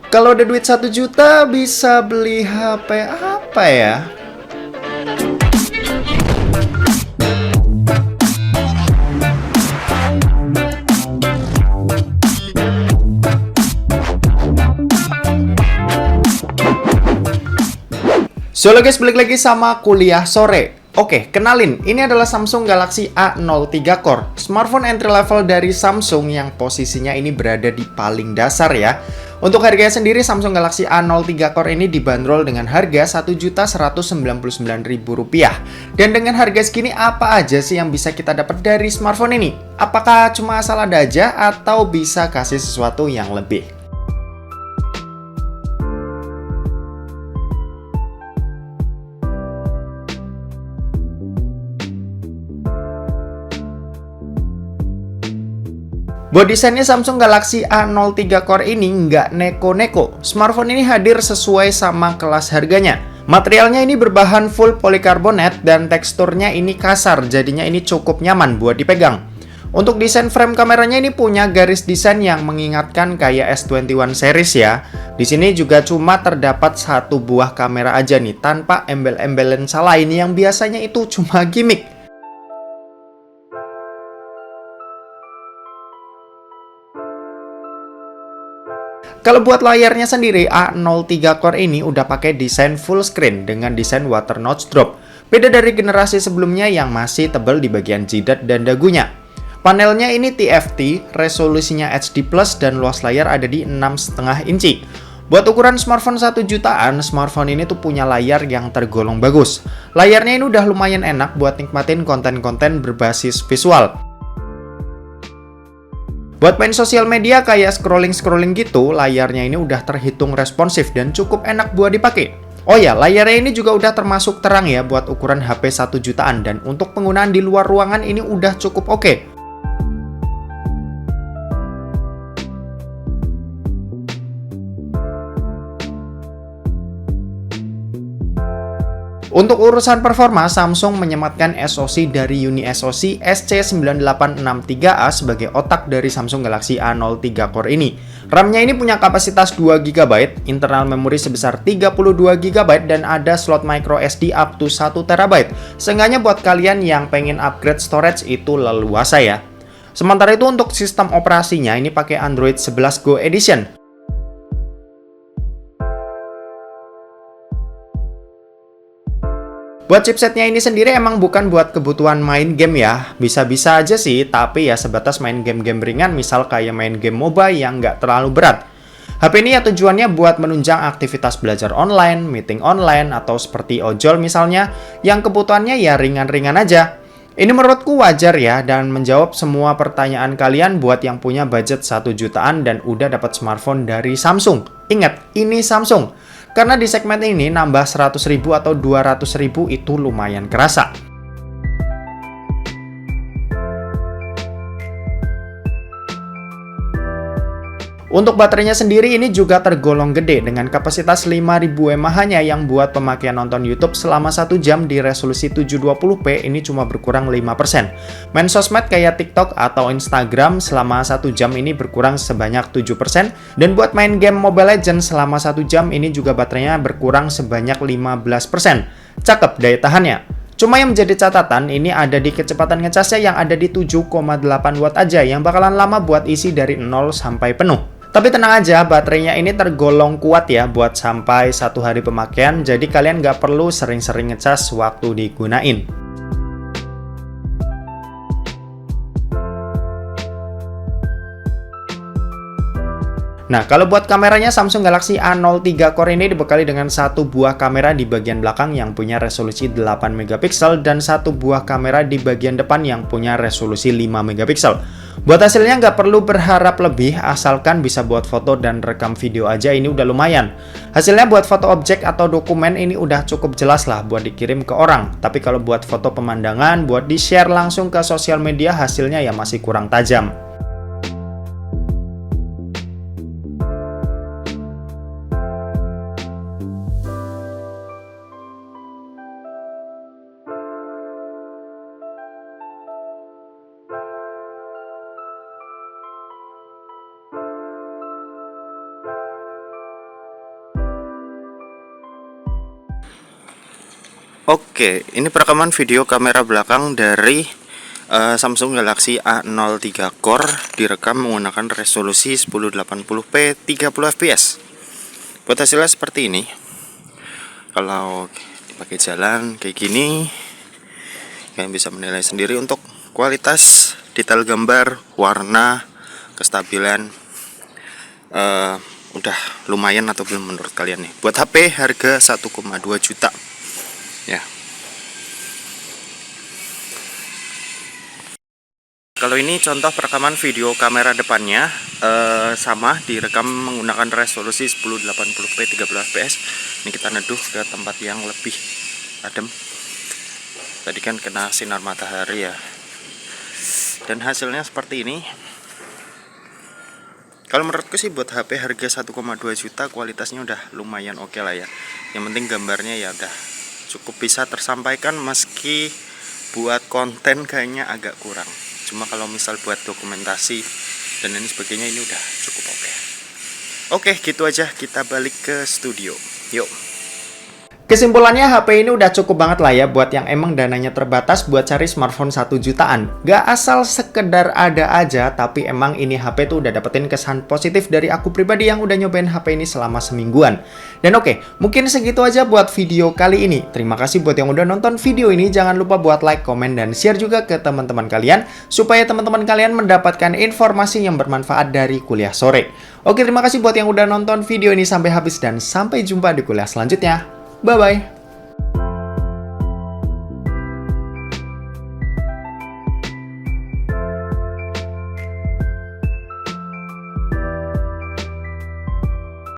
Kalau ada duit 1 juta bisa beli HP apa ya? So guys, balik lagi sama kuliah sore. Oke, kenalin, ini adalah Samsung Galaxy A03 Core, smartphone entry level dari Samsung yang posisinya ini berada di paling dasar ya. Untuk harganya sendiri, Samsung Galaxy A03 Core ini dibanderol dengan harga Rp1.199.000. Dan dengan harga segini, apa aja sih yang bisa kita dapat dari smartphone ini? Apakah cuma asal ada aja atau bisa kasih sesuatu yang lebih? Buat desainnya Samsung Galaxy A03 Core ini nggak neko-neko. Smartphone ini hadir sesuai sama kelas harganya. Materialnya ini berbahan full polikarbonat dan teksturnya ini kasar, jadinya ini cukup nyaman buat dipegang. Untuk desain frame kameranya ini punya garis desain yang mengingatkan kayak S21 series ya. Di sini juga cuma terdapat satu buah kamera aja nih, tanpa embel-embel lensa lain yang biasanya itu cuma gimmick. Kalau buat layarnya sendiri, A03 Core ini udah pakai desain full screen dengan desain water notch drop. Beda dari generasi sebelumnya yang masih tebal di bagian jidat dan dagunya. Panelnya ini TFT, resolusinya HD+, dan luas layar ada di 6,5 inci. Buat ukuran smartphone 1 jutaan, smartphone ini tuh punya layar yang tergolong bagus. Layarnya ini udah lumayan enak buat nikmatin konten-konten berbasis visual. Buat main sosial media kayak scrolling-scrolling gitu, layarnya ini udah terhitung responsif dan cukup enak buat dipakai. Oh ya, layarnya ini juga udah termasuk terang ya buat ukuran HP 1 jutaan dan untuk penggunaan di luar ruangan ini udah cukup oke. Untuk urusan performa, Samsung menyematkan SoC dari UniSoC SC9863A sebagai otak dari Samsung Galaxy A03 Core ini. RAM-nya ini punya kapasitas 2 GB, internal memori sebesar 32 GB, dan ada slot micro SD up to 1 TB. Seenggaknya buat kalian yang pengen upgrade storage itu leluasa ya. Sementara itu untuk sistem operasinya ini pakai Android 11 Go Edition. Buat chipsetnya ini sendiri emang bukan buat kebutuhan main game ya. Bisa-bisa aja sih, tapi ya sebatas main game-game ringan, misal kayak main game MOBA yang nggak terlalu berat. HP ini ya tujuannya buat menunjang aktivitas belajar online, meeting online, atau seperti ojol misalnya, yang kebutuhannya ya ringan-ringan aja. Ini menurutku wajar ya, dan menjawab semua pertanyaan kalian buat yang punya budget 1 jutaan dan udah dapat smartphone dari Samsung. Ingat, ini Samsung. Karena di segmen ini nambah 100.000 atau 200.000 itu lumayan kerasa. Untuk baterainya sendiri ini juga tergolong gede dengan kapasitas 5000 mAh-nya yang buat pemakaian nonton YouTube selama 1 jam di resolusi 720p ini cuma berkurang 5%. Main sosmed kayak TikTok atau Instagram selama 1 jam ini berkurang sebanyak 7%, dan buat main game Mobile Legends selama 1 jam ini juga baterainya berkurang sebanyak 15%. Cakep daya tahannya. Cuma yang menjadi catatan ini ada di kecepatan ngecasnya yang ada di 7,8 watt aja yang bakalan lama buat isi dari 0 sampai penuh. Tapi tenang aja, baterainya ini tergolong kuat ya buat sampai 1 hari pemakaian, jadi kalian nggak perlu sering-sering ngecas waktu digunain. Nah, kalau buat kameranya, Samsung Galaxy A03 Core ini dibekali dengan satu buah kamera di bagian belakang yang punya resolusi 8 megapiksel dan satu buah kamera di bagian depan yang punya resolusi 5 megapiksel. Buat hasilnya nggak perlu berharap lebih, asalkan bisa buat foto dan rekam video aja ini udah lumayan. Hasilnya buat foto objek atau dokumen ini udah cukup jelas lah buat dikirim ke orang. Tapi kalau buat foto pemandangan, buat di-share langsung ke sosial media, hasilnya ya masih kurang tajam. Oke, ini perekaman video kamera belakang dari Samsung Galaxy A03 Core, direkam menggunakan resolusi 1080p 30 fps. Buat hasilnya seperti ini. Kalau dipakai jalan kayak gini, kalian bisa menilai sendiri untuk kualitas detail gambar, warna, kestabilan. Udah lumayan atau belum menurut kalian nih? Buat HP harga 1,2 juta. Ya. Kalau ini contoh perekaman video kamera depannya, sama direkam menggunakan resolusi 1080p 30 fps. Ini kita neduh ke tempat yang lebih adem. Tadi kan kena sinar matahari ya. Dan hasilnya seperti ini. Kalau menurutku sih buat HP harga 1,2 juta kualitasnya udah lumayan oke lah ya. Yang penting gambarnya ya udah cukup bisa tersampaikan, meski buat konten kayaknya agak kurang. Cuma kalau misal buat dokumentasi dan ini sebagainya ini udah cukup oke. Oke, gitu aja, kita balik ke studio. Yuk. Kesimpulannya HP ini udah cukup banget lah ya buat yang emang dananya terbatas buat cari smartphone 1 jutaan. Gak asal sekedar ada aja, tapi emang ini HP tuh udah dapetin kesan positif dari aku pribadi yang udah nyobain HP ini selama semingguan. Dan oke, mungkin segitu aja buat video kali ini. Terima kasih buat yang udah nonton video ini. Jangan lupa buat like, komen, dan share juga ke teman-teman kalian, supaya teman-teman kalian mendapatkan informasi yang bermanfaat dari kuliah sore. Oke, terima kasih buat yang udah nonton video ini sampai habis dan sampai jumpa di kuliah selanjutnya. Bye-bye.